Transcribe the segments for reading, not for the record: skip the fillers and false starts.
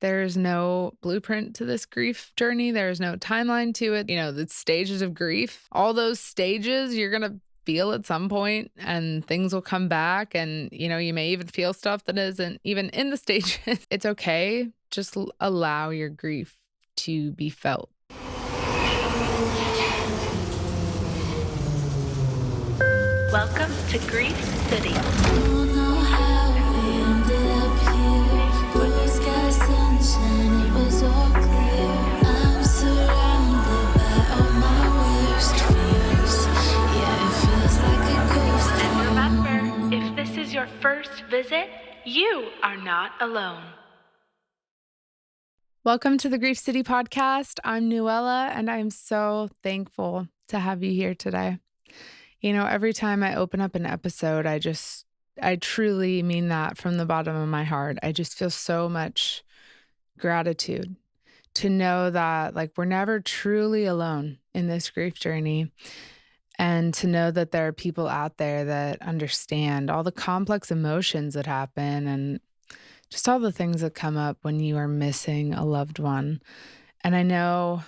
There's no blueprint to this grief journey. There's no timeline to it. The stages of grief, all those stages you're going to feel at some point and things will come back. And, you may even feel stuff that isn't even in the stages. It's okay. Just allow your grief to be felt. Welcome to Grief City. Don't know how we ended up here. Blue sky, sunshine, it was all clear. I'm surrounded by all my worst fears. Yeah, it feels like a ghost And town. remember, if this is your first visit, you are not alone. Welcome to the Grief City podcast. I'm Nuella, and I'm so thankful to have you here today. Every time I open up an episode, I truly mean that from the bottom of my heart. I just feel so much gratitude to know that we're never truly alone in this grief journey, and to know that there are people out there that understand all the complex emotions that happen and just all the things that come up when you are missing a loved one. And I know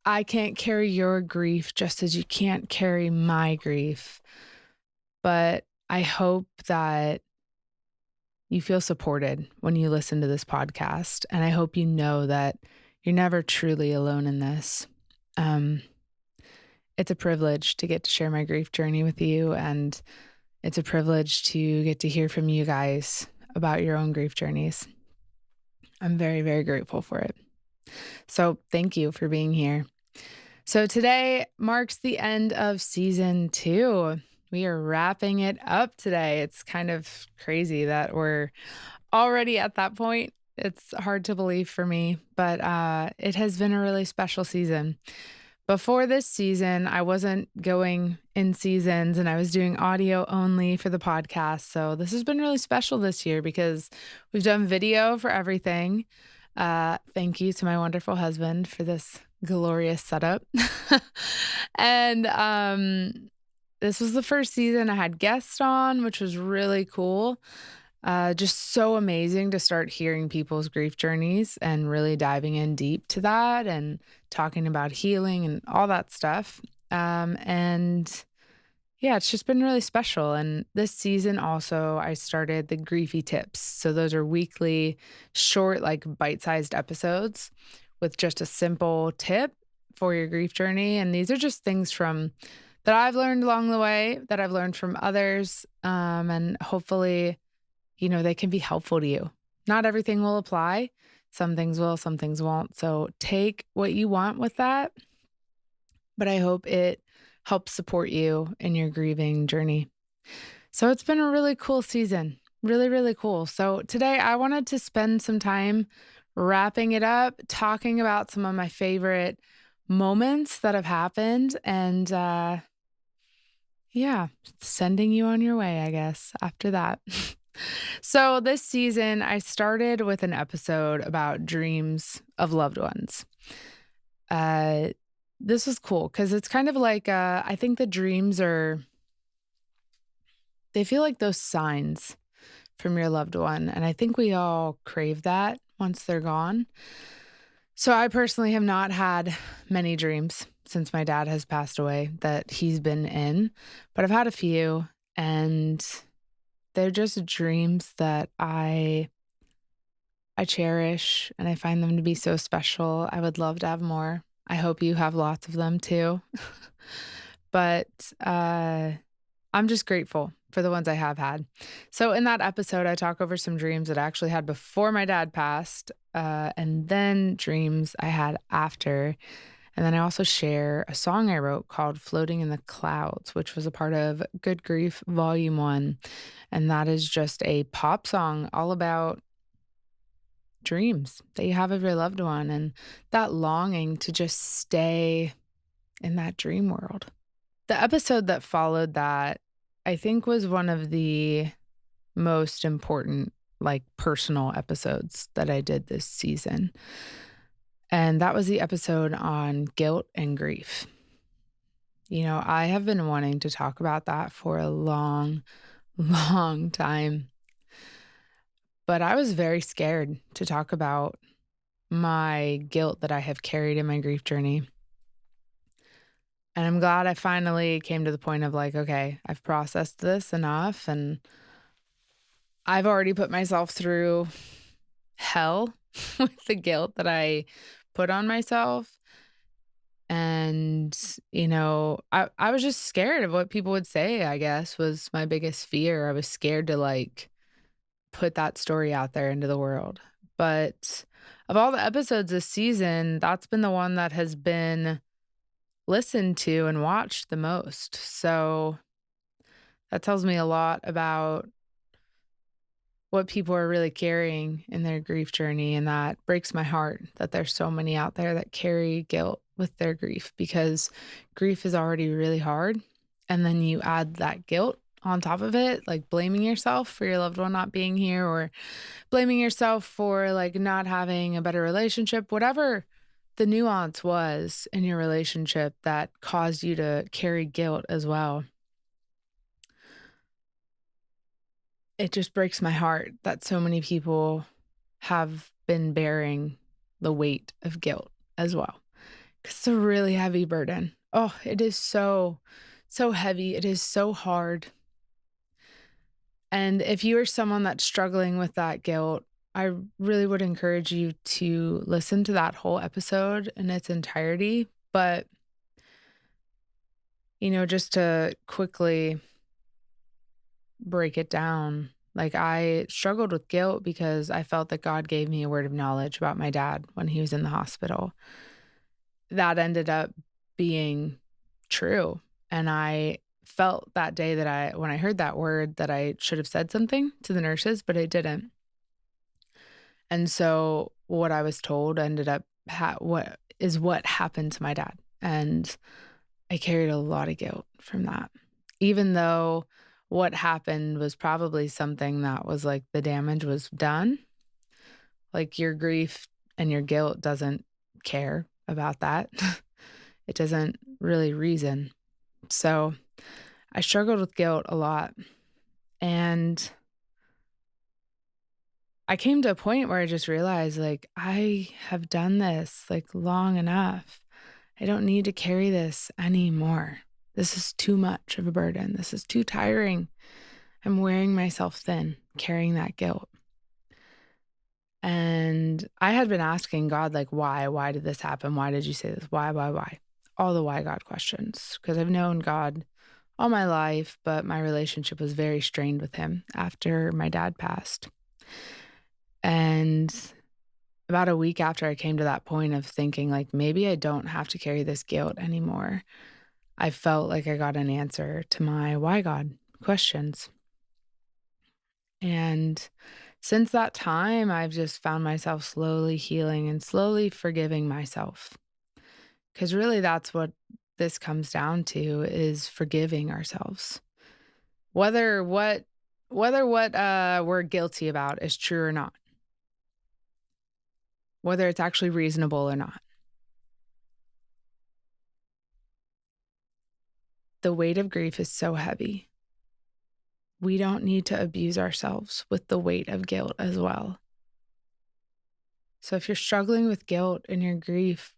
I can't carry your grief just as you can't carry my grief. But I hope that you feel supported when you listen to this podcast. And I hope you know that you're never truly alone in this. It's a privilege to get to share my grief journey with you. And it's a privilege to get to hear from you guys about your own grief journeys. I'm very, very grateful for it. So thank you for being here. So today marks the end of season 2. We are wrapping it up today. It's kind of crazy that we're already at that point. It's hard to believe for me, but it has been a really special season. Before this season, I wasn't going in seasons and I was doing audio only for the podcast. So this has been really special this year because we've done video for everything. Thank you to my wonderful husband for this glorious setup. And this was the first season I had guests on, which was really cool. Just so amazing to start hearing people's grief journeys and really diving in deep to that and talking about healing and all that stuff. And yeah, it's just been really special. And this season also, I started the Griefy Tips. So those are weekly, short, bite-sized episodes with just a simple tip for your grief journey. And these are just things that I've learned along the way, that I've learned from others. And hopefully, they can be helpful to you. Not everything will apply. Some things will, some things won't. So take what you want with that. But I hope it helps support you in your grieving journey. So it's been a really cool season. Really, really cool. So today I wanted to spend some time wrapping it up, talking about some of my favorite moments that have happened, and sending you on your way, I guess, after that. So this season, I started with an episode about dreams of loved ones. This was cool because it's kind of I think the dreams they feel like those signs from your loved one. And I think we all crave that once they're gone. So I personally have not had many dreams since my dad has passed away that he's been in, but I've had a few, and they're just dreams that I cherish, and I find them to be so special. I would love to have more. I hope you have lots of them too. But I'm just grateful for the ones I have had. So in that episode, I talk over some dreams that I actually had before my dad passed, and then dreams I had after. And then I also share a song I wrote called Floating in the Clouds, which was a part of Good Grief Volume 1. And that is just a pop song all about dreams that you have of your loved one and that longing to just stay in that dream world. The episode that followed that, I think, was one of the most important, personal episodes that I did this season. And that was the episode on guilt and grief. I have been wanting to talk about that for a long, long time. But I was very scared to talk about my guilt that I have carried in my grief journey. And I'm glad I finally came to the point of like, okay, I've processed this enough and I've already put myself through hell with the guilt that I put on myself. And, I was just scared of what people would say, I guess, was my biggest fear. I was scared to like put that story out there into the world. But of all the episodes this season, that's been the one that has been listened to and watched the most. So that tells me a lot about what people are really carrying in their grief journey. And that breaks my heart that there's so many out there that carry guilt with their grief because grief is already really hard. And then you add that guilt on top of it, like blaming yourself for your loved one not being here or blaming yourself for like not having a better relationship, whatever the nuance was in your relationship that caused you to carry guilt as well. It just breaks my heart that so many people have been bearing the weight of guilt as well. 'Cause it's a really heavy burden. Oh, it is so, so heavy. It is so hard. And if you are someone that's struggling with that guilt, I really would encourage you to listen to that whole episode in its entirety. But, just to quickly break it down, like I struggled with guilt because I felt that God gave me a word of knowledge about my dad when he was in the hospital. That ended up being true. And I felt that day that when I heard that word, that I should have said something to the nurses, but I didn't. And so what I was told ended up what happened to my dad. And I carried a lot of guilt from that. Even though what happened was probably something that was like the damage was done, like your grief and your guilt doesn't care about that. It doesn't really reason. So I struggled with guilt a lot. And I came to a point where I just realized like I have done this like long enough. I don't need to carry this anymore. This is too much of a burden. This is too tiring. I'm wearing myself thin carrying that guilt. And I had been asking God, like, why? Why did this happen? Why did you say this? Why? Why? All the why God questions. Because I've known God all my life, but my relationship was very strained with him after my dad passed. And about a week after I came to that point of thinking, like, maybe I don't have to carry this guilt anymore, I felt like I got an answer to my why God questions. And since that time, I've just found myself slowly healing and slowly forgiving myself. Because really, that's what this comes down to is forgiving ourselves. Whether what we're guilty about is true or not, whether it's actually reasonable or not. The weight of grief is so heavy. We don't need to abuse ourselves with the weight of guilt as well. So if you're struggling with guilt and your grief,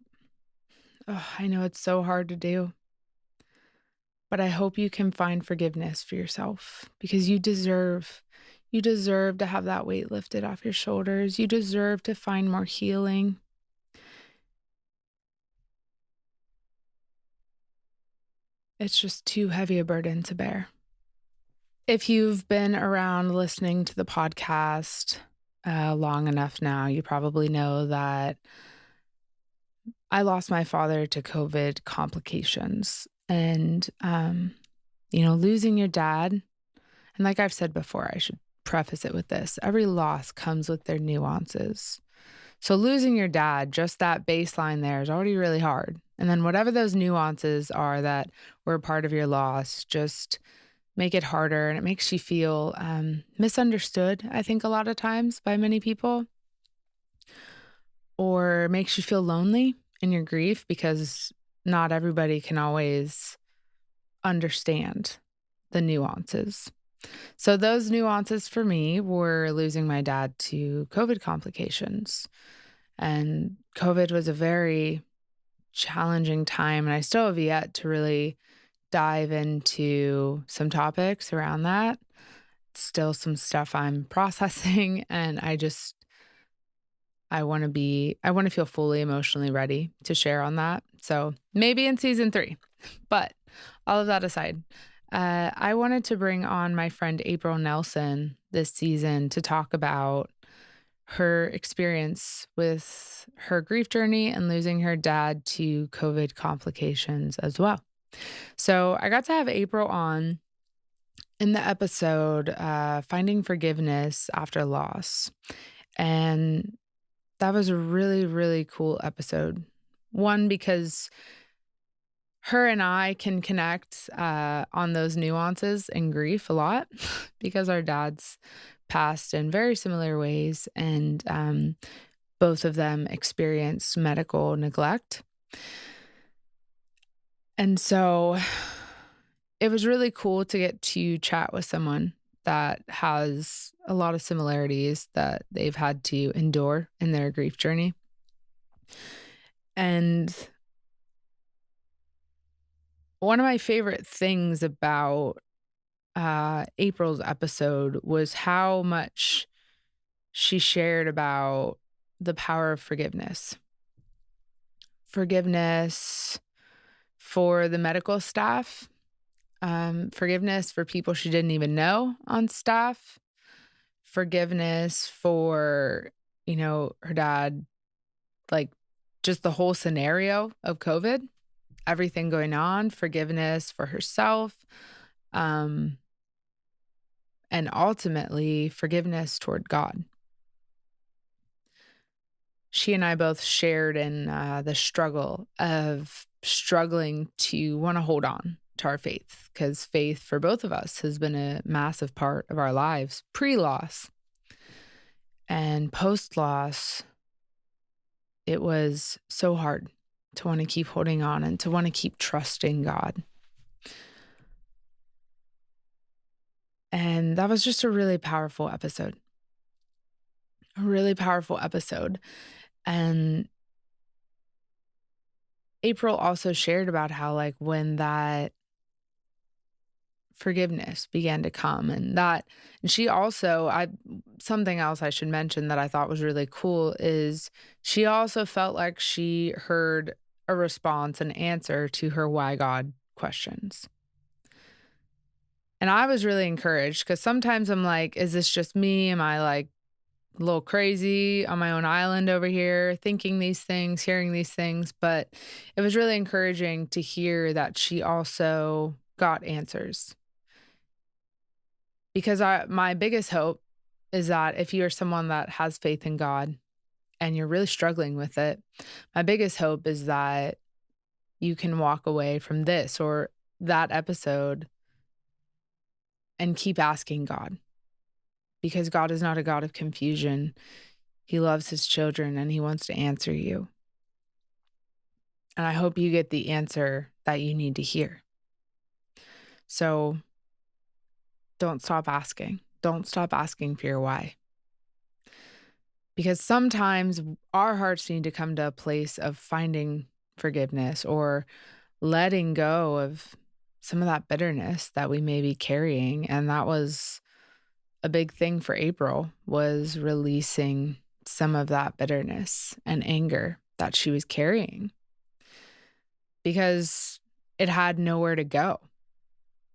I know it's so hard to do, but I hope you can find forgiveness for yourself because you deserve to have that weight lifted off your shoulders. You deserve to find more healing. It's just too heavy a burden to bear. If you've been around listening to the podcast long enough now, you probably know that I lost my father to COVID complications. And, losing your dad, and like I've said before, I should preface it with this every loss comes with their nuances. So losing your dad, just that baseline there is already really hard. And then whatever those nuances are that were part of your loss, just make it harder. And it makes you feel misunderstood, I think, a lot of times by many people, or makes you feel lonely in your grief because not everybody can always understand the nuances. So those nuances for me were losing my dad to COVID complications. And COVID was a very challenging time, and I still have yet to really dive into some topics around that. Still some stuff I'm processing, and I want to feel fully emotionally ready to share on that. So maybe in season 3. But all of that aside, I wanted to bring on my friend April Nelson this season to talk about her experience with her grief journey and losing her dad to COVID complications as well. So I got to have April on in the episode Finding Forgiveness After Loss. And that was a really, really cool episode. One, because her and I can connect on those nuances in grief a lot because our dads passed in very similar ways, and both of them experienced medical neglect. And so it was really cool to get to chat with someone that has a lot of similarities that they've had to endure in their grief journey. And one of my favorite things about April's episode was how much she shared about the power of forgiveness. Forgiveness for the medical staff, forgiveness for people she didn't even know on staff, forgiveness for, her dad, like just the whole scenario of COVID, everything going on, forgiveness for herself, and ultimately forgiveness toward God. She and I both shared in the struggle of struggling to want to hold on to our faith, because faith for both of us has been a massive part of our lives pre-loss and post-loss. It was so hard to want to keep holding on and to want to keep trusting God. And that was just a really powerful episode. A really powerful episode. And April also shared about how, like, when that forgiveness began to come, and she also, something else I should mention that I thought was really cool is she also felt like she heard a response, an answer to her why God questions. And I was really encouraged because sometimes I'm like, is this just me? Am I like a little crazy on my own island over here, thinking these things, hearing these things? But it was really encouraging to hear that she also got answers. Because my biggest hope is that if you're someone that has faith in God and you're really struggling with it, my biggest hope is that you can walk away from this or that episode and keep asking God. Because God is not a God of confusion. He loves his children and he wants to answer you. And I hope you get the answer that you need to hear. So don't stop asking. Don't stop asking for your why. Because sometimes our hearts need to come to a place of finding forgiveness or letting go of some of that bitterness that we may be carrying. And that was a big thing for April, was releasing some of that bitterness and anger that she was carrying because it had nowhere to go.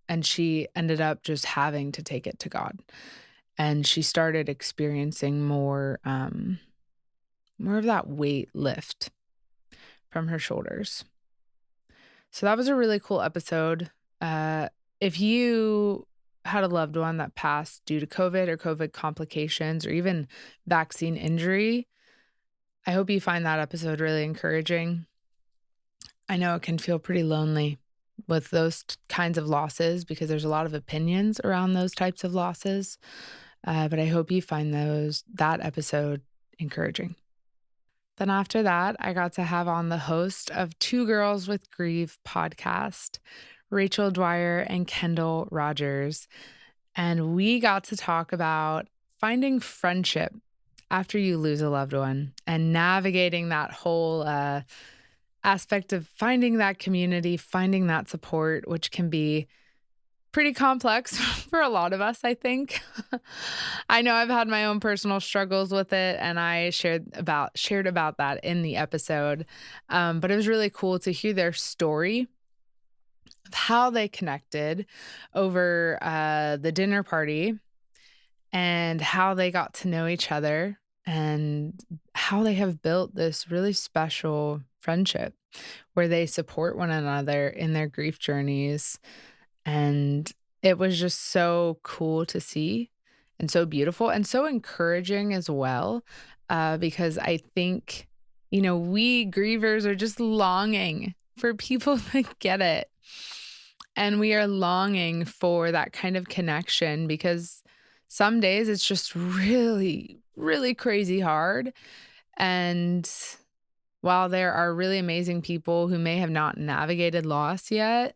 And she ended up just having to take it to God. And she started experiencing more of that weight lift from her shoulders. So that was a really cool episode. If you had a loved one that passed due to COVID or COVID complications or even vaccine injury, I hope you find that episode really encouraging. I know it can feel pretty lonely with those kinds of losses because there's a lot of opinions around those types of losses. But I hope you find that episode encouraging. Then after that, I got to have on the host of Two Girls with Grief podcast, Rachel Dwyer and Kendall Rogers. And we got to talk about finding friendship after you lose a loved one and navigating that whole aspect of finding that community, finding that support, which can be pretty complex for a lot of us, I think. I know I've had my own personal struggles with it, and I shared about that in the episode. But it was really cool to hear their story of how they connected over the dinner party and how they got to know each other and how they have built this really special friendship where they support one another in their grief journeys. And it was just so cool to see and so beautiful and so encouraging as well, because I think, we grievers are just longing for people to get it. And we are longing for that kind of connection because some days it's just really, really crazy hard. And while there are really amazing people who may have not navigated loss yet,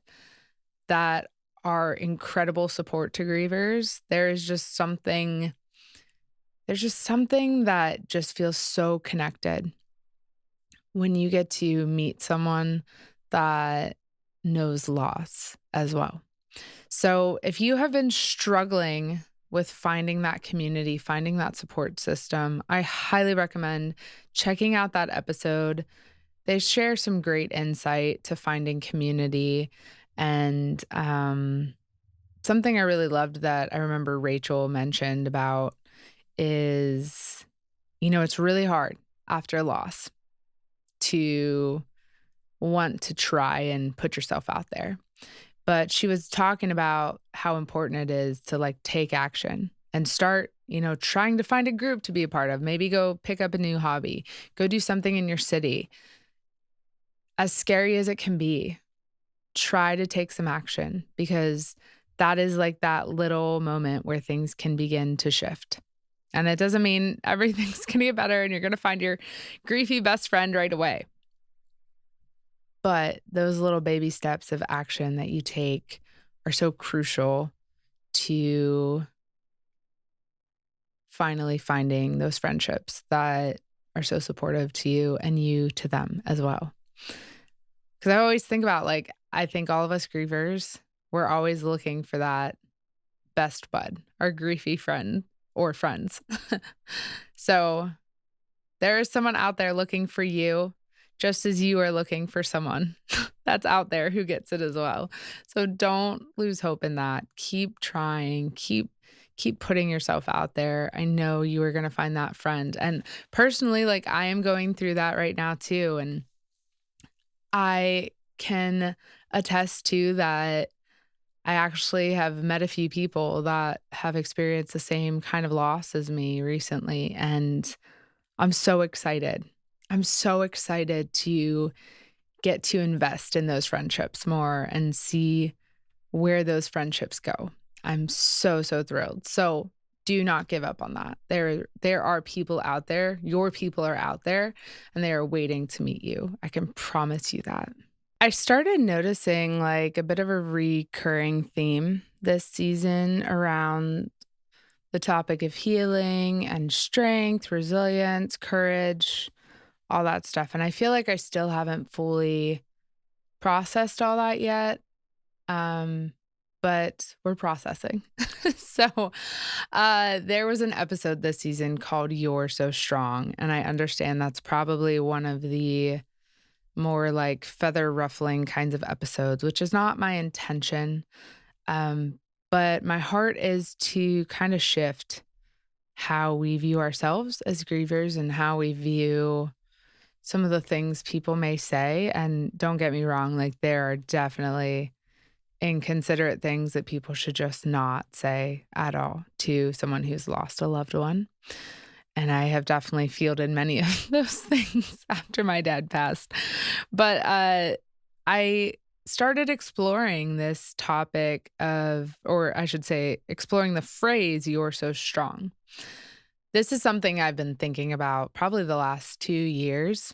that are incredible support to grievers, there's just something that just feels so connected when you get to meet someone that knows loss as well. So if you have been struggling with finding that community, finding that support system, I highly recommend checking out that episode. They share some great insight to finding community. And something I really loved that I remember Rachel mentioned about is, it's really hard after a loss to want to try and put yourself out there. But she was talking about how important it is to like take action and start, trying to find a group to be a part of. Maybe go pick up a new hobby, go do something in your city. As scary as it can be, try to take some action because that is like that little moment where things can begin to shift. And it doesn't mean everything's going to get better and you're going to find your griefy best friend right away. But those little baby steps of action that you take are so crucial to finally finding those friendships that are so supportive to you and you to them as well. Because I always think about, like, I think all of us grievers, we're always looking for that best bud, our griefy friend or friends. So there is someone out there looking for you, just as you are looking for someone that's out there who gets it as well. So don't lose hope in that. Keep trying, keep putting yourself out there. I know you are going to find that friend. And personally, like, I am going through that right now too. And I can attest to that. I actually have met a few people that have experienced the same kind of loss as me recently. And I'm so excited. I'm so excited to get to invest in those friendships more and see where those friendships go. I'm so, so thrilled. So do not give up on that. There are people out there, your people are out there, and they are waiting to meet you. I can promise you that. I started noticing like a bit of a recurring theme this season around the topic of healing and strength, resilience, courage, all that stuff. And I feel like I still haven't fully processed all that yet. But we're processing. So there was an episode this season called You're So Strong. And I understand that's probably one of the more like feather ruffling kinds of episodes, which is not my intention. But my heart is to kind of shift how we view ourselves as grievers and how we view some of the things people may say. And don't get me wrong, like there are definitely inconsiderate things that people should just not say at all to someone who's lost a loved one. And I have definitely fielded many of those things after my dad passed. But I started exploring this topic of, or I should say, exploring the phrase, "you're so strong." This is something I've been thinking about probably the last 2 years.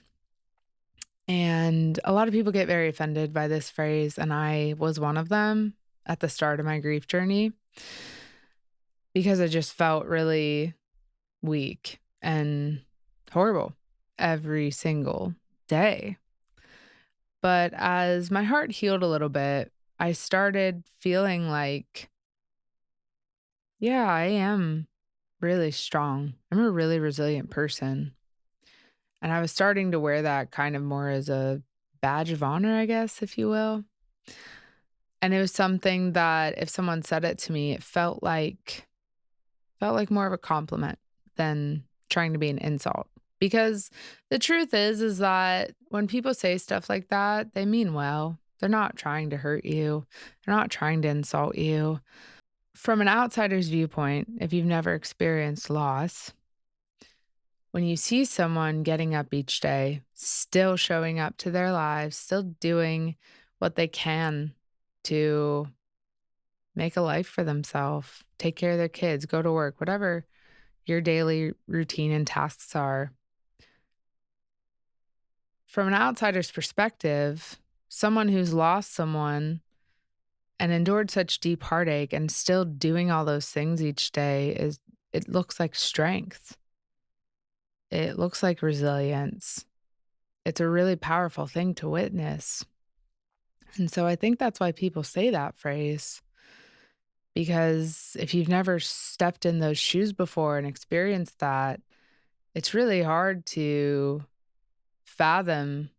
And a lot of people get very offended by this phrase. And I was one of them at the start of my grief journey because I just felt really weak and horrible every single day. But as my heart healed a little bit, I started feeling like, yeah, I am really strong. I'm a really resilient person. And I was starting to wear that kind of more as a badge of honor, I guess, if you will. And it was something that if someone said it to me, it felt like more of a compliment than trying to be an insult. Because the truth is that when people say stuff like that, they mean well. They're not trying to hurt you. They're not trying to insult you. From an outsider's viewpoint, if you've never experienced loss, when you see someone getting up each day, still showing up to their lives, still doing what they can to make a life for themselves, take care of their kids, go to work, whatever your daily routine and tasks are. From an outsider's perspective, someone who's lost someone and endured such deep heartache and still doing all those things each day it looks like strength. It looks like resilience. It's a really powerful thing to witness. And so I think that's why people say that phrase. Because if you've never stepped in those shoes before and experienced that, it's really hard to fathom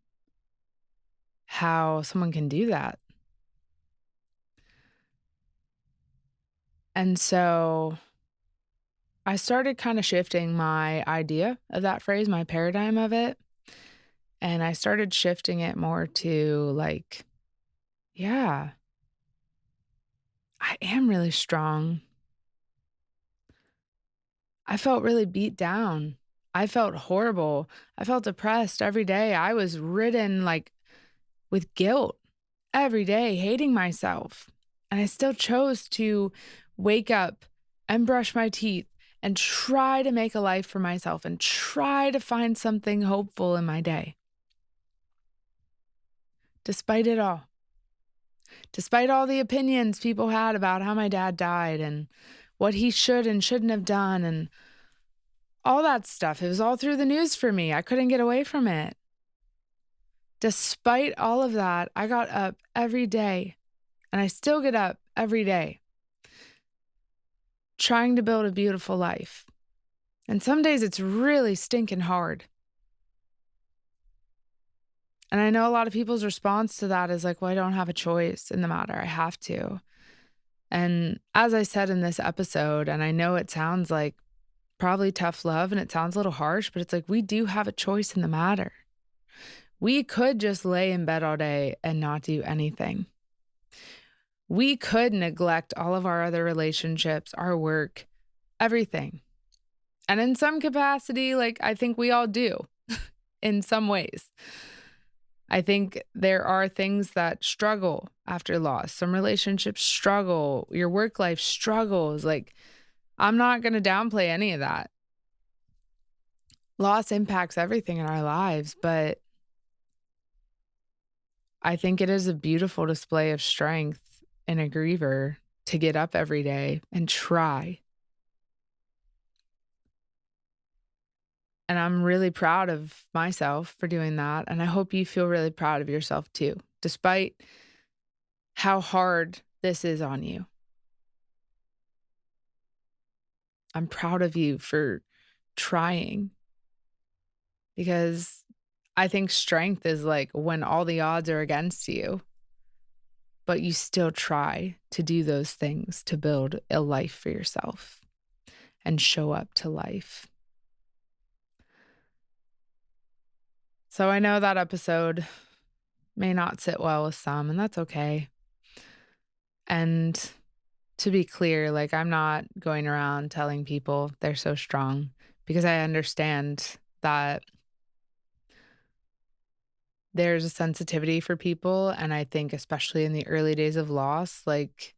how someone can do that. And so I started kind of shifting my idea of that phrase, my paradigm of it. And I started shifting it more to like, yeah, I am really strong. I felt really beat down. I felt horrible. I felt depressed every day. I was ridden like with guilt every day, hating myself. And I still chose to wake up and brush my teeth and try to make a life for myself and try to find something hopeful in my day. Despite it all, despite all the opinions people had about how my dad died and what he should and shouldn't have done and all that stuff. It was all through the news for me. I couldn't get away from it. Despite all of that, I got up every day, and I still get up every day, trying to build a beautiful life. And some days it's really stinking hard. And I know a lot of people's response to that is like, well, I don't have a choice in the matter. I have to. And as I said in this episode, and I know it sounds like probably tough love and it sounds a little harsh, but it's like we do have a choice in the matter. We could just lay in bed all day and not do anything. We could neglect all of our other relationships, our work, everything. And in some capacity, like I think we all do in some ways. I think there are things that struggle after loss. Some relationships struggle. Your work life struggles. Like, I'm not going to downplay any of that. Loss impacts everything in our lives, but I think it is a beautiful display of strength in a griever to get up every day and try. And I'm really proud of myself for doing that. And I hope you feel really proud of yourself too, despite how hard this is on you. I'm proud of you for trying because I think strength is like when all the odds are against you, but you still try to do those things to build a life for yourself and show up to life. So I know that episode may not sit well with some, and that's okay. And to be clear, like I'm not going around telling people they're so strong because I understand that there's a sensitivity for people. And I think, especially in the early days of loss, like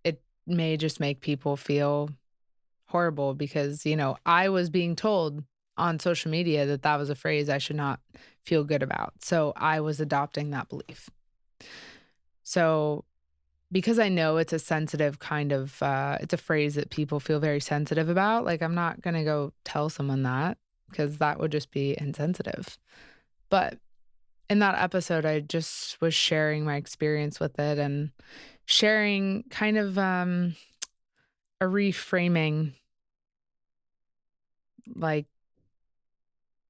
it may just make people feel horrible because, I was being told on social media that that was a phrase I should not feel good about. So I was adopting that belief. So because I know it's a sensitive kind of, it's a phrase that people feel very sensitive about, like, I'm not gonna go tell someone that because that would just be insensitive. But in that episode, I just was sharing my experience with it and sharing kind of, a reframing, like,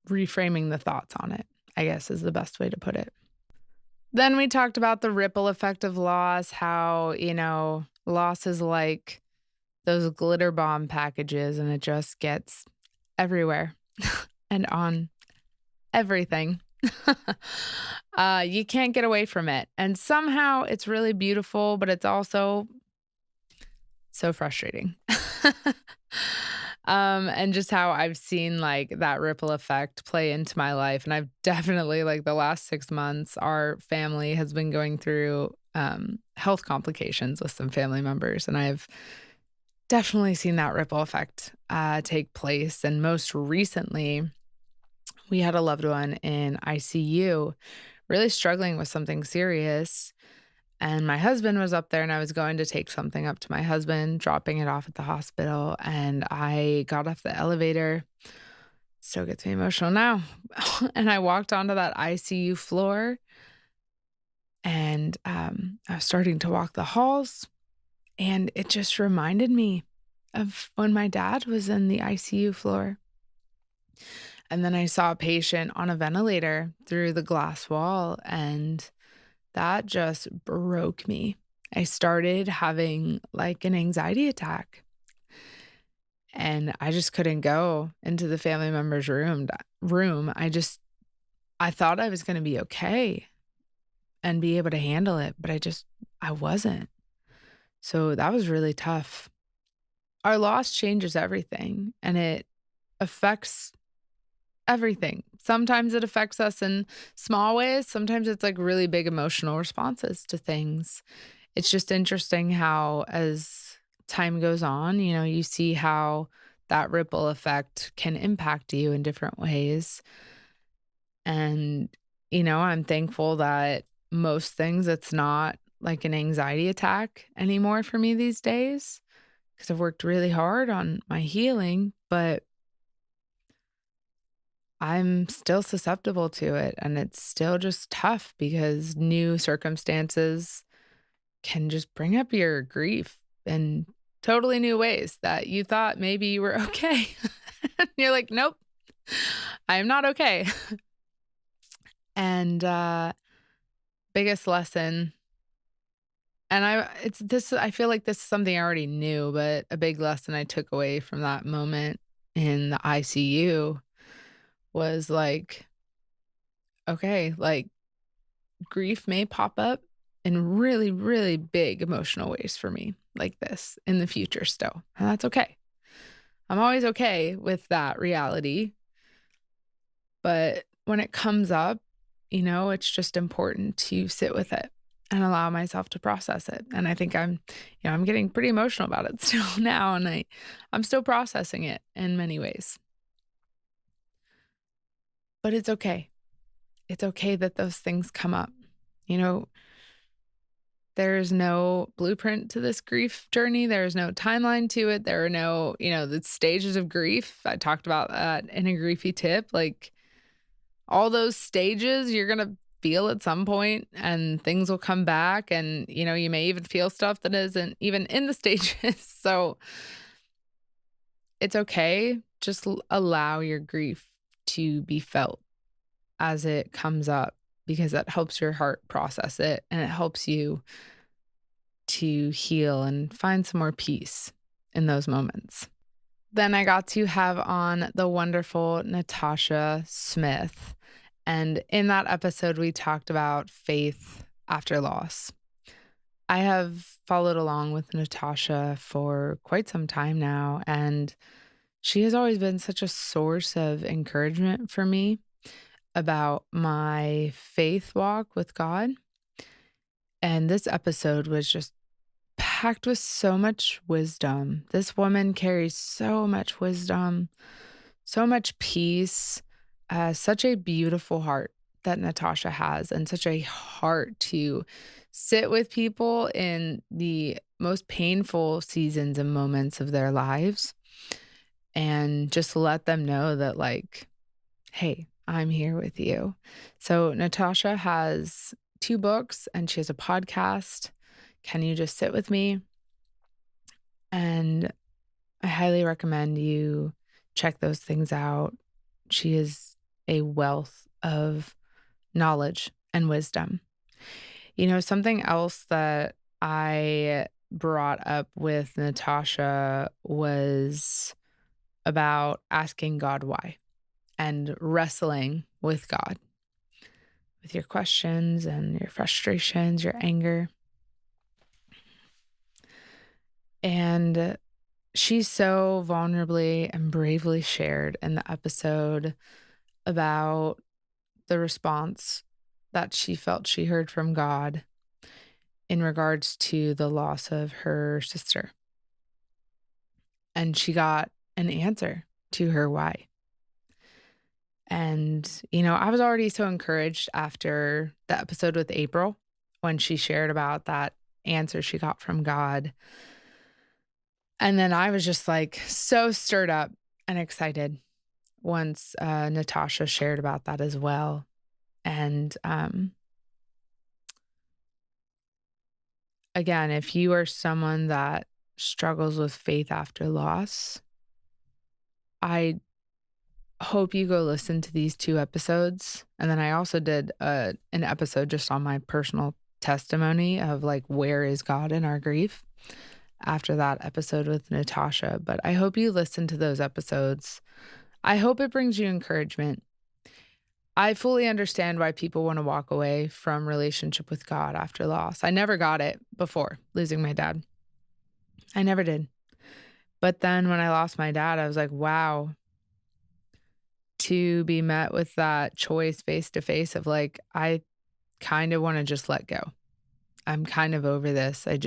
reframing the thoughts on it, I guess is the best way to put it. Then we talked about the ripple effect of loss, how, loss is like those glitter bomb packages and it just gets everywhere and on everything. You can't get away from it. And somehow it's really beautiful, but it's also so frustrating. And just how I've seen like that ripple effect play into my life. And I've definitely like the last 6 months, our family has been going through health complications with some family members. And I've definitely seen that ripple effect take place. And most recently, we had a loved one in ICU, really struggling with something serious. And my husband was up there, and I was going to take something up to my husband, dropping it off at the hospital. And I got off the elevator. Still gets me emotional now. And I walked onto that ICU floor, and I was starting to walk the halls. And it just reminded me of when my dad was in the ICU floor. And then I saw a patient on a ventilator through the glass wall, and that just broke me. I started having like an anxiety attack, and I just couldn't go into the family member's room. I thought I was going to be okay and be able to handle it, but I wasn't. So that was really tough. Our loss changes everything, and it affects everything. Sometimes it affects us in small ways. Sometimes it's like really big emotional responses to things. It's just interesting how, as time goes on, you see how that ripple effect can impact you in different ways. And, I'm thankful that most things, it's not like an anxiety attack anymore for me these days because I've worked really hard on my healing, but I'm still susceptible to it, and it's still just tough because new circumstances can just bring up your grief in totally new ways that you thought maybe you were okay. You're like, "Nope, I am not okay." And, biggest lesson, and I feel like this is something I already knew, but a big lesson I took away from that moment in the ICU was like, okay, like grief may pop up in really, really big emotional ways for me like this in the future still. And that's okay. I'm always okay with that reality. But when it comes up, it's just important to sit with it and allow myself to process it. And I think I'm getting pretty emotional about it still now. And I'm still processing it in many ways. But it's okay. It's okay that those things come up. You know, there's no blueprint to this grief journey. There's no timeline to it. There are no, the stages of grief. I talked about that in a griefy tip. Like all those stages, you're going to feel at some point and things will come back. And, you may even feel stuff that isn't even in the stages. So it's okay. Just allow your grief to be felt as it comes up, because that helps your heart process it and it helps you to heal and find some more peace in those moments. Then I got to have on the wonderful Natasha Smith. And in that episode, we talked about faith after loss. I have followed along with Natasha for quite some time now, and she has always been such a source of encouragement for me about my faith walk with God. And this episode was just packed with so much wisdom. This woman carries so much wisdom, so much peace, such a beautiful heart. that Natasha has and such a heart to sit with people in the most painful seasons and moments of their lives and just let them know that, like, hey, I'm here with you. So, Natasha has 2 books and she has a podcast. Can you just sit with me? And I highly recommend you check those things out. She is a wealth of knowledge and wisdom. Something else that I brought up with Natasha was about asking God why and wrestling with God, with your questions and your frustrations, your anger. And she so vulnerably and bravely shared in the episode about the response that she felt she heard from God in regards to the loss of her sister. And she got an answer to her why. And, I was already so encouraged after the episode with April when she shared about that answer she got from God. And then I was just like so stirred up and excited once Natasha shared about that as well. And again, if you are someone that struggles with faith after loss, I hope you go listen to these 2 episodes. And then I also did an episode just on my personal testimony of like, where is God in our grief after that episode with Natasha. But I hope you listen to those episodes. I hope it brings you encouragement. I fully understand why people want to walk away from relationship with God after loss. I never got it before losing my dad. I never did. But then when I lost my dad, I was like, wow, to be met with that choice face to face of like, I kind of want to just let go. I'm kind of over this. And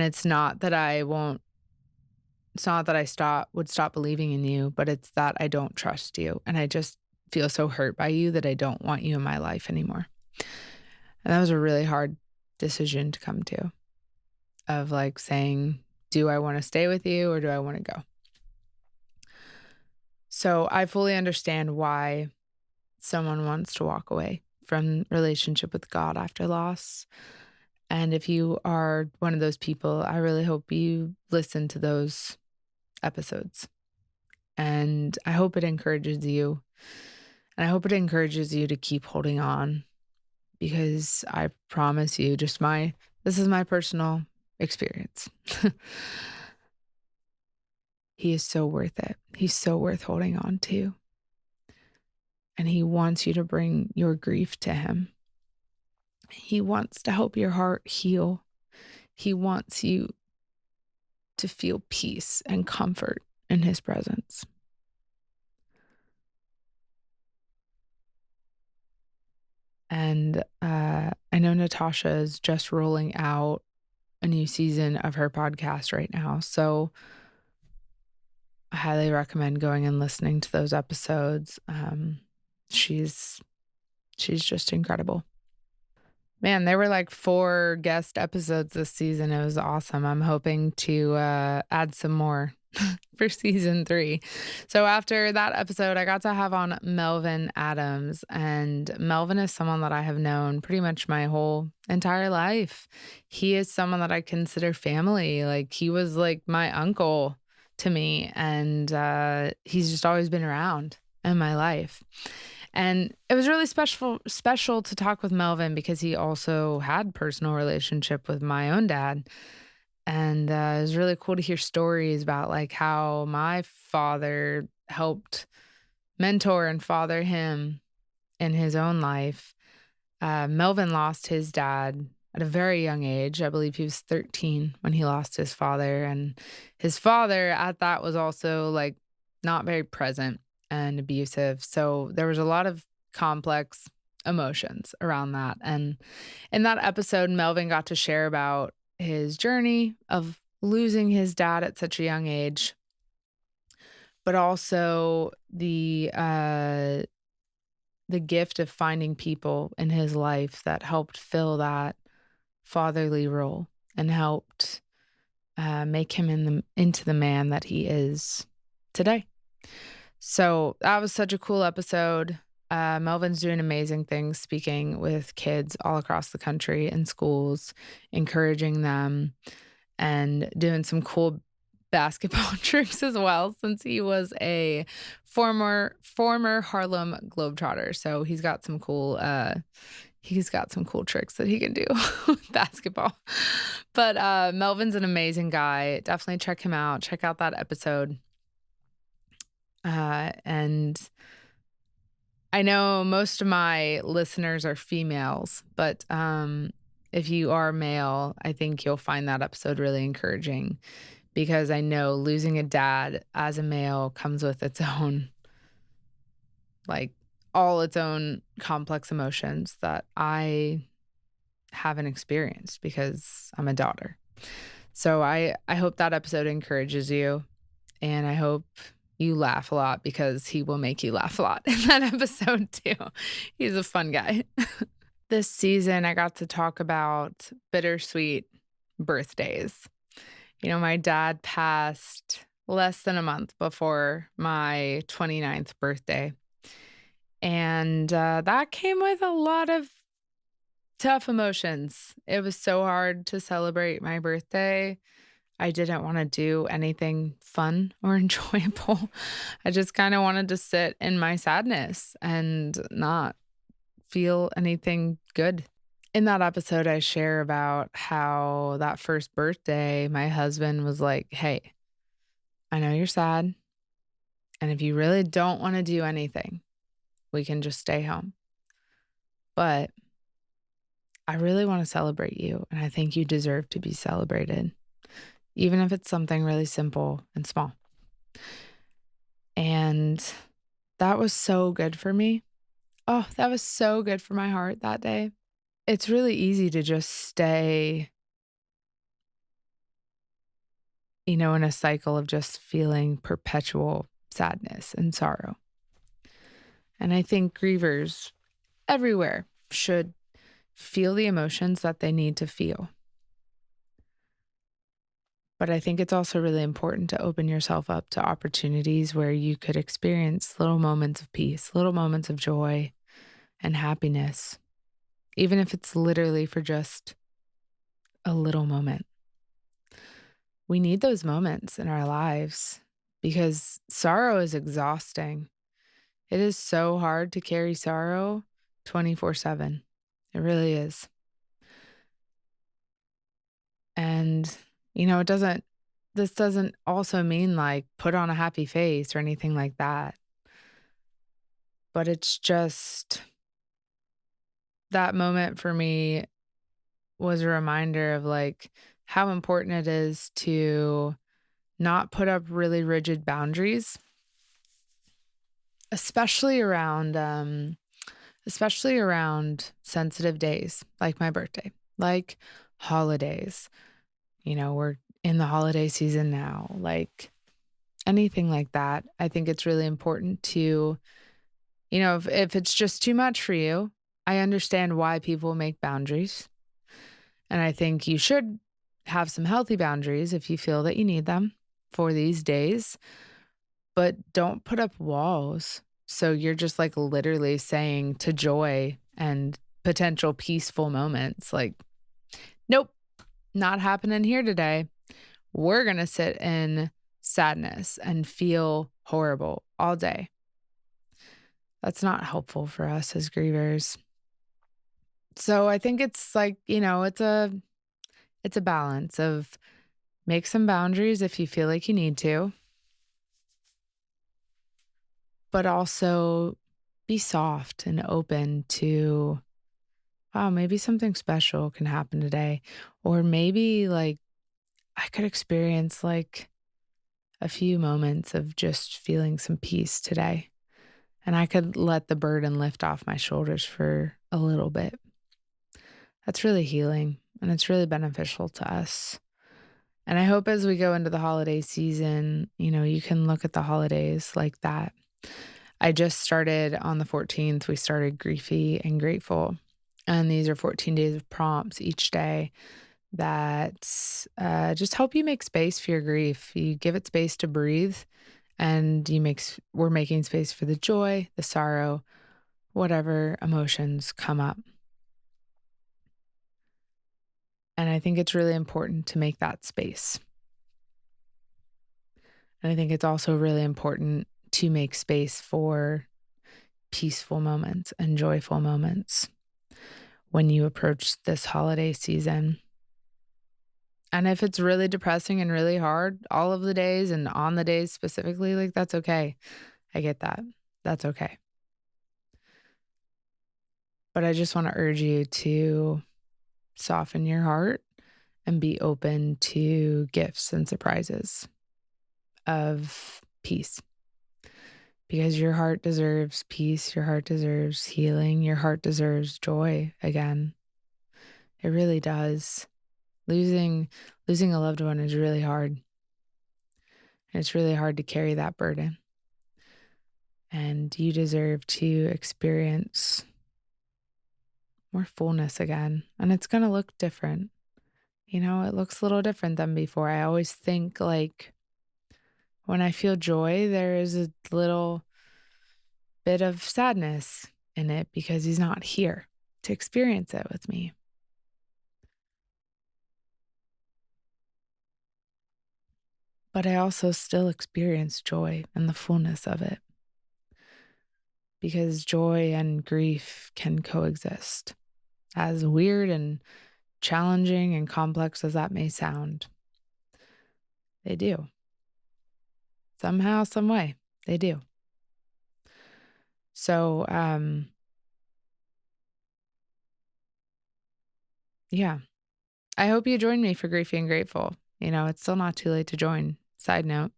it's not that it's not that I would stop believing in you, but it's that I don't trust you. And I just feel so hurt by you that I don't want you in my life anymore. And that was a really hard decision to come to, of like saying, do I want to stay with you or do I want to go? So I fully understand why someone wants to walk away from relationship with God after loss. And if you are one of those people, I really hope you listen to those episodes. And I hope it encourages you. And I hope it encourages you to keep holding on, because I promise you, this is my personal experience. He is so worth it. He's so worth holding on to. And he wants you to bring your grief to him. He wants to help your heart heal. He wants you to feel peace and comfort in his presence. And I know Natasha is just rolling out a new season of her podcast right now. So I highly recommend going and listening to those episodes. She's just incredible. Man, there were like 4 guest episodes this season. It was awesome. I'm hoping to add some more for season 3. So after that episode, I got to have on Melvin Adams. And Melvin is someone that I have known pretty much my whole entire life. He is someone that I consider family. Like, he was like my uncle to me. And he's just always been around in my life. And it was really special to talk with Melvin because he also had personal relationship with my own dad. And it was really cool to hear stories about like how my father helped mentor and father him in his own life. Melvin lost his dad at a very young age. I believe he was 13 when he lost his father. And his father at that was also like not very present and abusive. So there was a lot of complex emotions around that. And in that episode, Melvin got to share about his journey of losing his dad at such a young age, but also the the gift of finding people in his life that helped fill that fatherly role and helped make him into the man that he is today. So that was such a cool episode. Melvin's doing amazing things, speaking with kids all across the country in schools, encouraging them, and doing some cool basketball tricks as well, since he was a former Harlem Globetrotter. So he's got some cool tricks that he can do with basketball. But Melvin's an amazing guy. Definitely check him out. Check out that episode. And I know most of my listeners are females, but if you are male, I think you'll find that episode really encouraging, because I know losing a dad as a male comes with its own, like, all its own complex emotions that I haven't experienced because I'm a daughter. So I hope that episode encourages you, and I hope you laugh a lot, because he will make you laugh a lot in that episode too. He's a fun guy. This season, I got to talk about bittersweet birthdays. My dad passed less than a month before my 29th birthday. And that came with a lot of tough emotions. It was so hard to celebrate my birthday. I didn't want to do anything fun or enjoyable. I just kind of wanted to sit in my sadness and not feel anything good. In that episode, I share about how that first birthday, my husband was like, "Hey, I know you're sad. And if you really don't want to do anything, we can just stay home. But I really want to celebrate you. And I think you deserve to be celebrated, even if it's something really simple and small." And that was so good for me. Oh, that was so good for my heart that day. It's really easy to just stay, in a cycle of just feeling perpetual sadness and sorrow. And I think grievers everywhere should feel the emotions that they need to feel. But I think it's also really important to open yourself up to opportunities where you could experience little moments of peace, little moments of joy and happiness, even if it's literally for just a little moment. We need those moments in our lives because sorrow is exhausting. It is so hard to carry sorrow 24/7. It really is. And, this doesn't also mean like put on a happy face or anything like that. But it's just that moment for me was a reminder of like how important it is to not put up really rigid boundaries, especially around sensitive days like my birthday, like holidays. We're in the holiday season now, like anything like that. I think it's really important to, if it's just too much for you, I understand why people make boundaries. And I think you should have some healthy boundaries if you feel that you need them for these days, but don't put up walls. So you're just like literally saying to joy and potential peaceful moments, like, nope, not happening here today. We're going to sit in sadness and feel horrible all day. That's not helpful for us as grievers. So I think it's like, it's a balance of make some boundaries if you feel like you need to, but also be soft and open to, wow, maybe something special can happen today. Or maybe like I could experience like a few moments of just feeling some peace today. And I could let the burden lift off my shoulders for a little bit. That's really healing and it's really beneficial to us. And I hope as we go into the holiday season, you can look at the holidays like that I just started on the 14th, we started Griefy and Grateful. And these are 14 days of prompts each day that just help you make space for your grief. You give it space to breathe, and we're making space for the joy, the sorrow, whatever emotions come up. And I think it's really important to make that space. And I think it's also really important to make space for peaceful moments and joyful moments when you approach this holiday season. And if it's really depressing and really hard all of the days and on the days specifically, like that's okay. I get that. That's okay. But I just want to urge you to soften your heart and be open to gifts and surprises of peace. Because your heart deserves peace, your heart deserves healing, your heart deserves joy again. It really does. Losing a loved one is really hard. And it's really hard to carry that burden. And you deserve to experience more fullness again. And it's going to look different. It looks a little different than before. I always think like when I feel joy, there is a little bit of sadness in it because he's not here to experience it with me. But I also still experience joy and the fullness of it because joy and grief can coexist. As weird and challenging and complex as that may sound, they do. Somehow, some way, they do. So, yeah, I hope you join me for Griefy and Grateful. It's still not too late to join. Side note.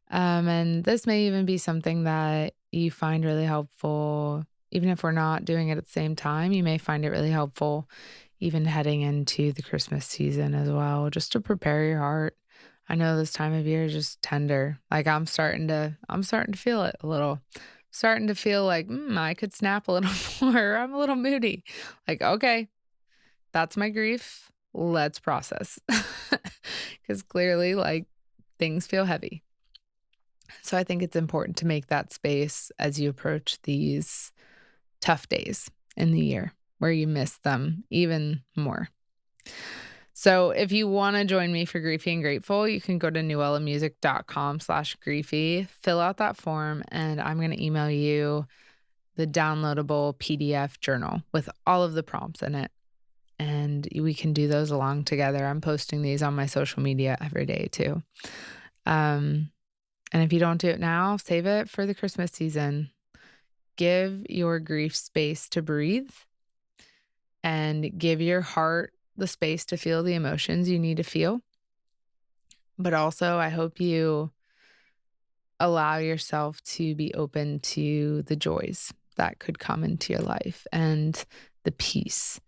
And this may even be something that you find really helpful. Even if we're not doing it at the same time, you may find it really helpful even heading into the Christmas season as well, just to prepare your heart. I know this time of year is just tender. Like I'm starting to feel it a little. Starting to feel like, I could snap a little more. I'm a little moody. Like, okay, that's my grief. Let's process. Because clearly, like, things feel heavy. So I think it's important to make that space as you approach these tough days in the year where you miss them even more. So if you want to join me for Griefy and Grateful, you can go to nuellamusic.com/griefy, fill out that form, and I'm going to email you the downloadable PDF journal with all of the prompts in it. And we can do those along together. I'm posting these on my social media every day too. And if you don't do it now, save it for the Christmas season. Give your grief space to breathe and give your heart the space to feel the emotions you need to feel. But also, I hope you allow yourself to be open to the joys that could come into your life and the peace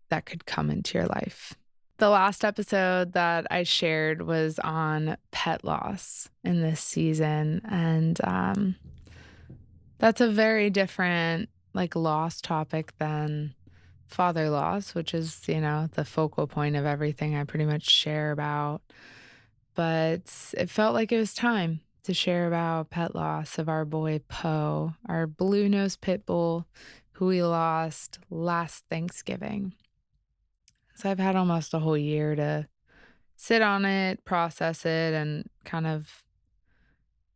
that could come into your life. The last episode that I shared was on pet loss in this season. And that's a very different, loss topic than father loss, which is, the focal point of everything I pretty much share about. But it felt like it was time to share about pet loss of our boy Poe, our blue-nosed pit bull who we lost last Thanksgiving. So I've had almost a whole year to sit on it, process it, and kind of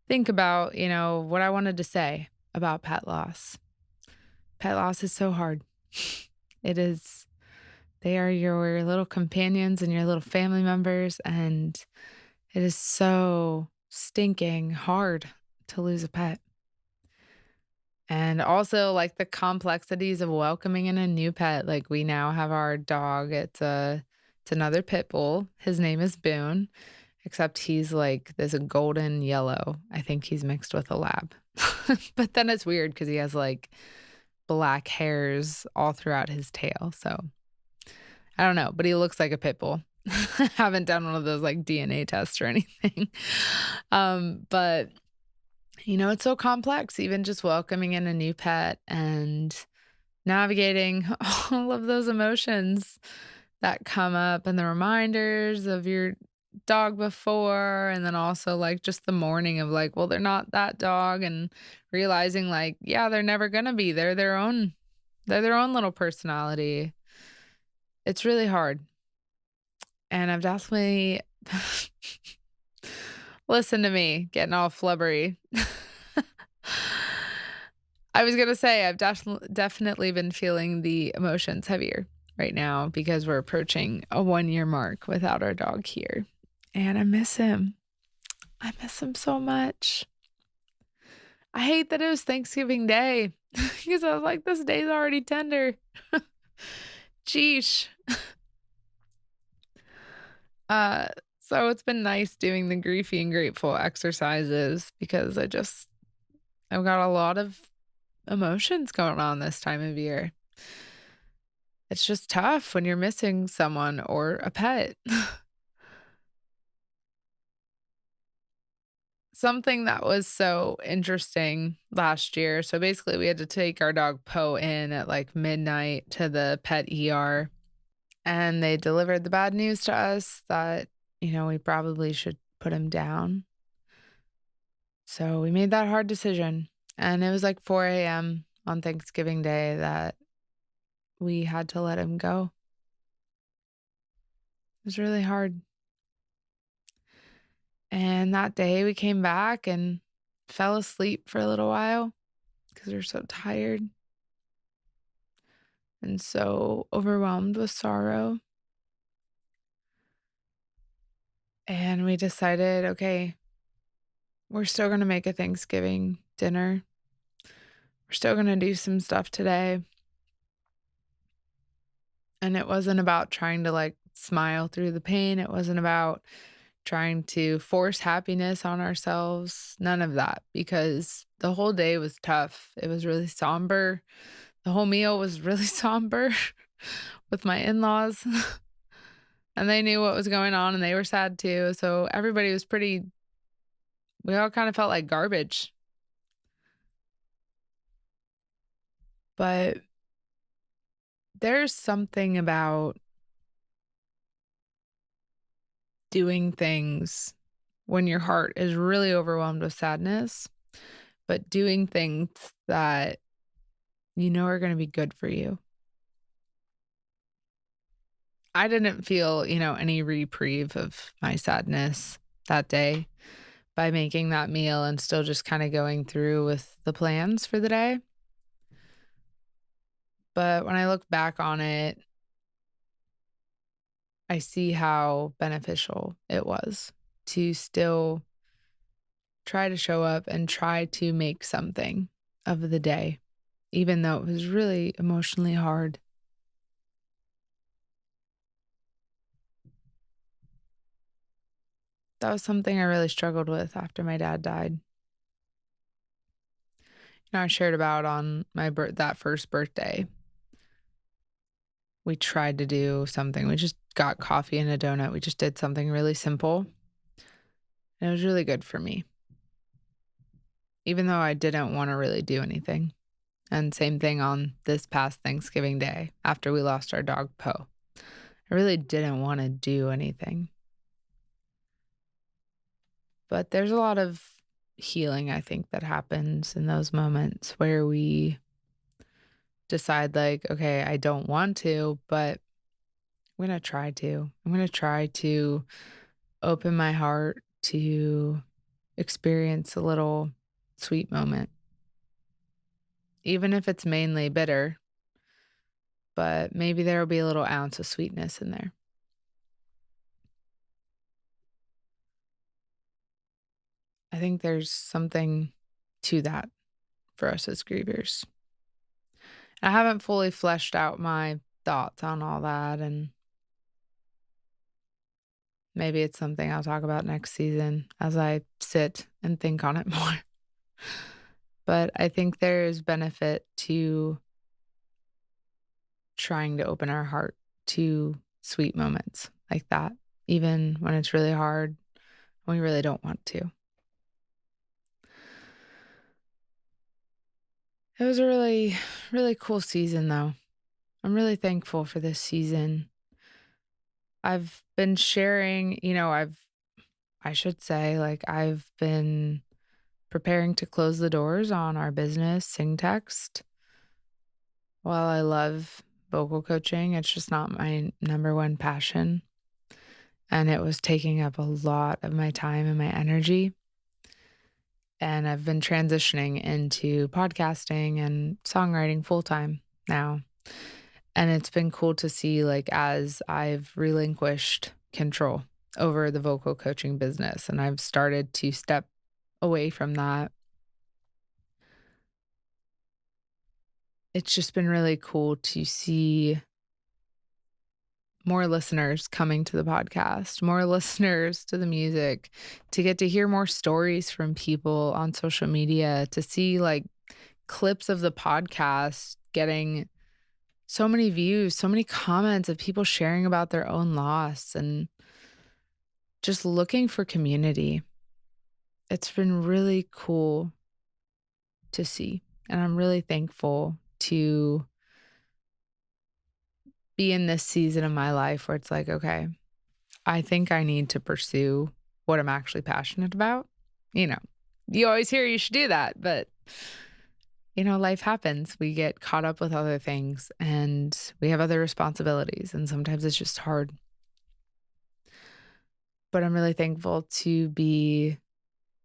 think about, what I wanted to say about pet loss. Pet loss is so hard. It is. They are your little companions and your little family members, and it is so stinking hard to lose a pet. And also the complexities of welcoming in a new pet. Like we now have our dog. It's another pit bull. His name is Boone, except he's like this golden yellow. I think he's mixed with a lab. But then it's weird because he has black hairs all throughout his tail. So I don't know, but he looks like a pit bull. I haven't done one of those DNA tests or anything. But It's so complex, even just welcoming in a new pet and navigating all of those emotions that come up and the reminders of your dog before, and then also like just the mourning of like, well, they're not that dog, and realizing like, yeah, they're never gonna be. They're their own little personality. It's really hard. And I've definitely listen to me getting all flubbery. I was gonna say I've definitely been feeling the emotions heavier right now because we're approaching a 1 year mark without our dog here. And I miss him. I miss him so much. I hate that it was Thanksgiving Day because I was like, this day's already tender. Sheesh. Uh, so it's been nice doing the griefy and grateful exercises because I've got a lot of emotions going on this time of year. It's just tough when you're missing someone or a pet. Something that was so interesting last year. So basically, we had to take our dog Poe in at like midnight to the pet ER, and they delivered the bad news to us that, we probably should put him down. So we made that hard decision. And it was like 4 a.m. on Thanksgiving Day that we had to let him go. It was really hard. And that day we came back and fell asleep for a little while because we were so tired and so overwhelmed with sorrow. And we decided, okay, we're still going to make a Thanksgiving dinner. We're still going to do some stuff today. And it wasn't about trying to like smile through the pain. It wasn't about trying to force happiness on ourselves. None of that, because the whole day was tough. It was really somber. The whole meal was really somber with my in laws. And they knew what was going on and they were sad too. So everybody was we all kind of felt like garbage. But there's something about doing things when your heart is really overwhelmed with sadness, but doing things that are going to be good for you. I didn't feel, any reprieve of my sadness that day by making that meal and still just kind of going through with the plans for the day. But when I look back on it, I see how beneficial it was to still try to show up and try to make something of the day, even though it was really emotionally hard. That was something I really struggled with after my dad died. I shared about on that first birthday. We tried to do something. We just got coffee and a donut. We just did something really simple. And it was really good for me, even though I didn't want to really do anything. And same thing on this past Thanksgiving Day after we lost our dog Poe. I really didn't want to do anything. But there's a lot of healing, I think, that happens in those moments where we decide, like, okay, I don't want to, but I'm going to try to. I'm going to try to open my heart to experience a little sweet moment, even if it's mainly bitter, but maybe there will be a little ounce of sweetness in there. I think there's something to that for us as grievers. I haven't fully fleshed out my thoughts on all that, and maybe it's something I'll talk about next season as I sit and think on it more. But I think there is benefit to trying to open our heart to sweet moments like that, even when it's really hard and we really don't want to. It was a really, really cool season, though. I'm really thankful for this season. I've been sharing, I should say, like, I've been preparing to close the doors on our business, Sing Text. While I love vocal coaching, it's just not my number one passion. And it was taking up a lot of my time and my energy. And I've been transitioning into podcasting and songwriting full time now. And it's been cool to see, like, as I've relinquished control over the vocal coaching business and I've started to step away from that, it's just been really cool to see more listeners coming to the podcast, more listeners to the music, to get to hear more stories from people on social media, to see like clips of the podcast getting so many views, so many comments of people sharing about their own loss and just looking for community. It's been really cool to see. And I'm really thankful to be in this season of my life where it's like, okay, I think I need to pursue what I'm actually passionate about. You know, you always hear you should do that, but life happens. We get caught up with other things and we have other responsibilities, and sometimes it's just hard. But I'm really thankful to be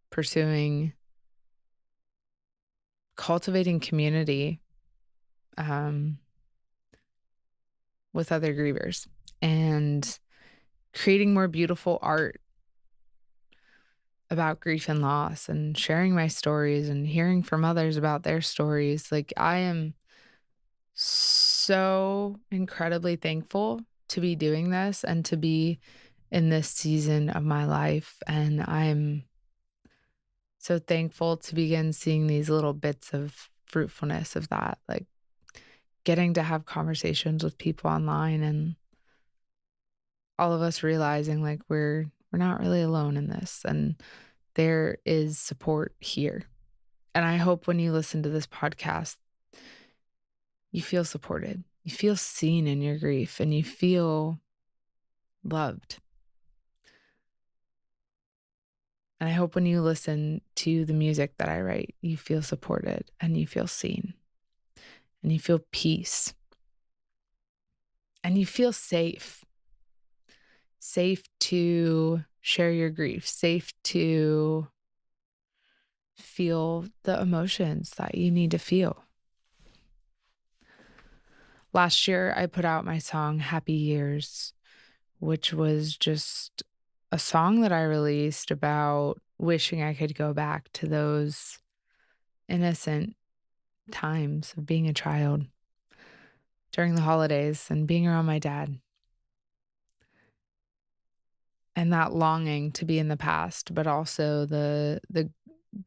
pursuing cultivating community um, with other grievers and creating more beautiful art about grief and loss and sharing my stories and hearing from others about their stories. Like, I am so incredibly thankful to be doing this and to be in this season of my life. And I'm so thankful to begin seeing these little bits of fruitfulness of that, like getting to have conversations with people online and all of us realizing like we're not really alone in this and there is support here. And I hope when you listen to this podcast, you feel supported. You feel seen in your grief and you feel loved. And I hope when you listen to the music that I write, you feel supported and you feel seen and you feel peace and you feel safe. Safe to share your grief, safe to feel the emotions that you need to feel. Last year, I put out my song Happy Years, which was just a song that I released about wishing I could go back to those innocent times of being a child during the holidays and being around my dad. And that longing to be in the past, but also the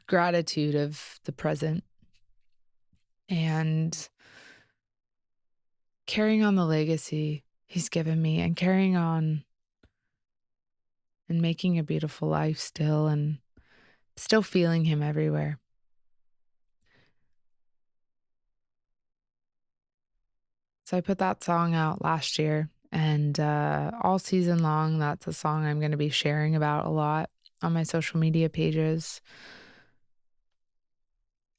gratitude of the present and carrying on the legacy he's given me and carrying on and making a beautiful life still and still feeling him everywhere. So I put that song out last year and all season long, that's a song I'm going to be sharing about a lot on my social media pages.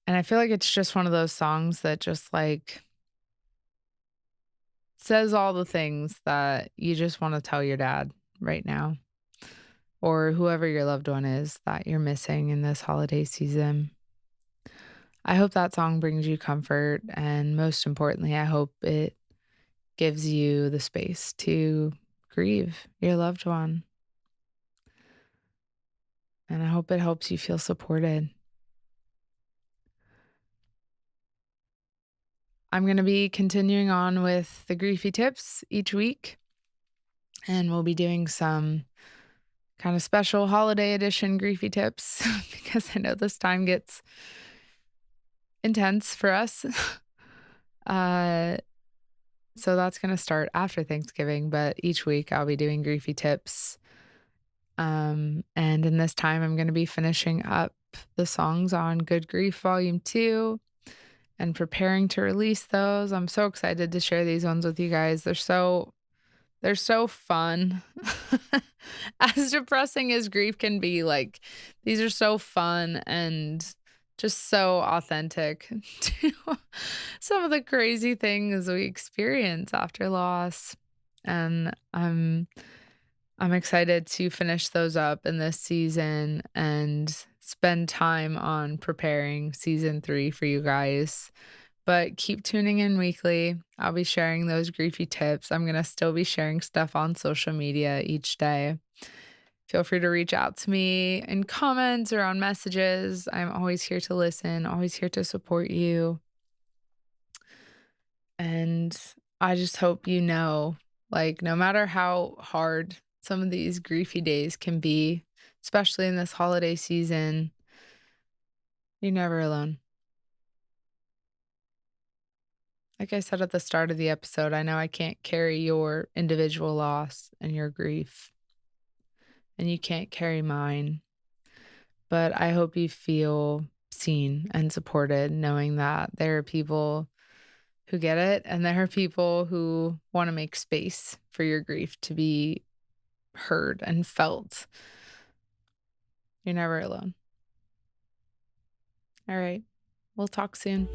And I feel like it's just one of those songs that just like says all the things that you just want to tell your dad right now or whoever your loved one is that you're missing in this holiday season. I hope that song brings you comfort. And most importantly, I hope it gives you the space to grieve your loved one. And I hope it helps you feel supported. I'm going to be continuing on with the griefy tips each week. And we'll be doing some kind of special holiday edition griefy tips because I know this time gets intense for us. uh, so that's going to start after Thanksgiving, but each week I'll be doing griefy tips. And in this time, I'm going to be finishing up the songs on Good Grief Volume 2 and preparing to release those. I'm so excited to share these ones with you guys. They're so fun. As depressing as grief can be, like, these are so fun and just so authentic to some of the crazy things we experience after loss. And I'm excited to finish those up in this season and spend time on preparing season 3 for you guys. But keep tuning in weekly. I'll be sharing those griefy tips. I'm going to still be sharing stuff on social media each day. Feel free to reach out to me in comments or on messages. I'm always here to listen, always here to support you. And I just hope you know, like, no matter how hard some of these griefy days can be, especially in this holiday season, you're never alone. Like I said at the start of the episode, I know I can't carry your individual loss and your grief, and you can't carry mine, but I hope you feel seen and supported knowing that there are people who get it and there are people who want to make space for your grief to be heard and felt. You're never alone. All right. We'll talk soon.